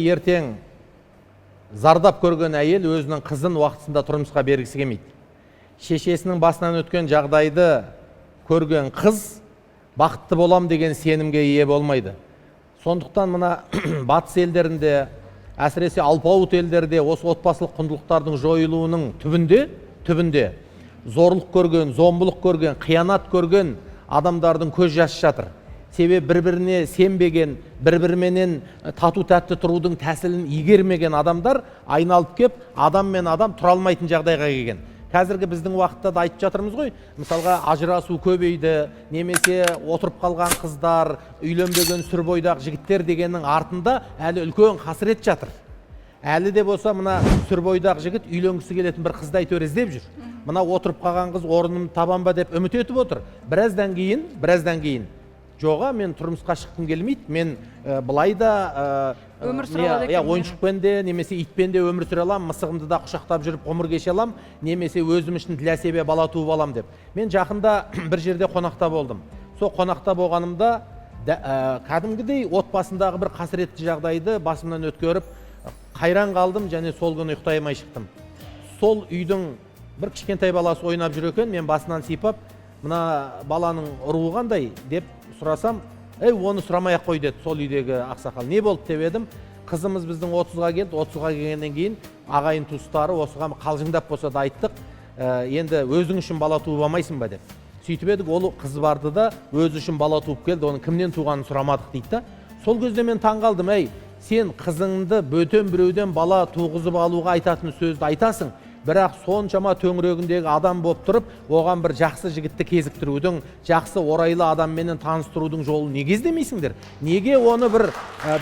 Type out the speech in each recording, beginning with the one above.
Ертең зардап көрген әйел өзінің қызын уақытысында тұрмысқа бергісі келмейді. Шешесінің басынан өткен жағдайды көрген қыз бақытты болам деген сенімге ие болмайды. Сондықтан мына батыс елдерінде, әсіресе алпауыт елдерде осы отбасылық құндылықтардың жойылуының түбінде зорлық көрген, зомбылық көрген, қиянат көрген адамдардың көз жасы жатыр. Себебі бір-біріне сенбеген, бір-біріменен тату тәтті тұрудың тәсілін игермеген адамдар айналып кеп, адам мен адам тұра алмайтын жағдайға келген. Қазіргі біздің уақытта да айтып жатырмыз ғой, мысалға ажырасу көбейді, немесе отырып қалған қыздар, үйленбеген сүр бойдақ жігіттер дегеннің артында әлі үлкен қасірет жатыр. Әлі де болса мына сүр бойдақ жігіт үйленгісі келетін бір қызды әйтеуір іздеп жүр. Мына отырып қалған қыз орнымды табам ба деп үміт етіп отыр. Біраздан кейін жоға, мен тұрмысқа шыққым келмейді, мен былай да ойыншықпен де, немесе итпен де өмір сүре алам, мысығымды да құшақтап жүріп ғұмыр кеше алам, немесе өзім үшін тіләсебе бала туып алам деп. Мен жақында бір жерде қонақта болдым. Сол қонақта болғанымда кәдімгідей отбасындағы бір қасіретті жағдайды басымнан өткеріп, қайран қалдым, және сол күні ұйықтай алмай шықтым. Сол үйдің бір кішкентай баласы ойнап жүр екен, мен басынан сипап, мына баланың ұрығы қандай деп сұрасам, оны сұрамай-ақ қой деді сол үйдегі ақсақал. Не болды деп едім, қызымыз біздің 30-ға келді, 30-ға келгеннен кейін ағайын туыстары осыған қалжыңдап болса да айттық, енді өзің үшін бала туып алмайсың ба деп. Сөйтіп едік, ол қыз барды да өзі үшін бала туып келді, оның кімнен туғанын сұрамадық дейді. Сол кезде мен таң қалдым, сен қызыңды бөтен біреуден бала туғызып алуға айтатын сөзді айтасың, бірақ соншама төңірегіндегі адам болып тұрып, оған бір жақсы жігітті кезіктірудің, жақсы орайлы адамменен таныстырудың жолын неге іздемейсіңдер? Неге оны бір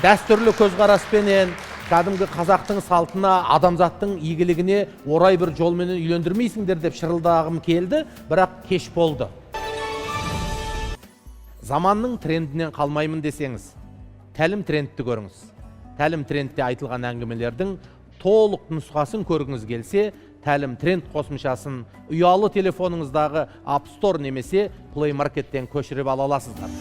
дәстүрлі көзқараспенен, кәдімгі қазақтың салтына, адамзаттың игілігіне орай бір жолменен үйлендірмейсіңдер деп шырылдағым келді, бірақ кеш болды. Заманның трендінен қалмаймын десеңіз, тәлім трендті көріңіз. Тәлім трендте айтылған әңгімелердің толық нұсқасын көргіңіз келсе, тәлім тренд қосымшасын ұялы телефоныңыздағы App Store немесе Play Market'тен көшіріп ала аласыздар.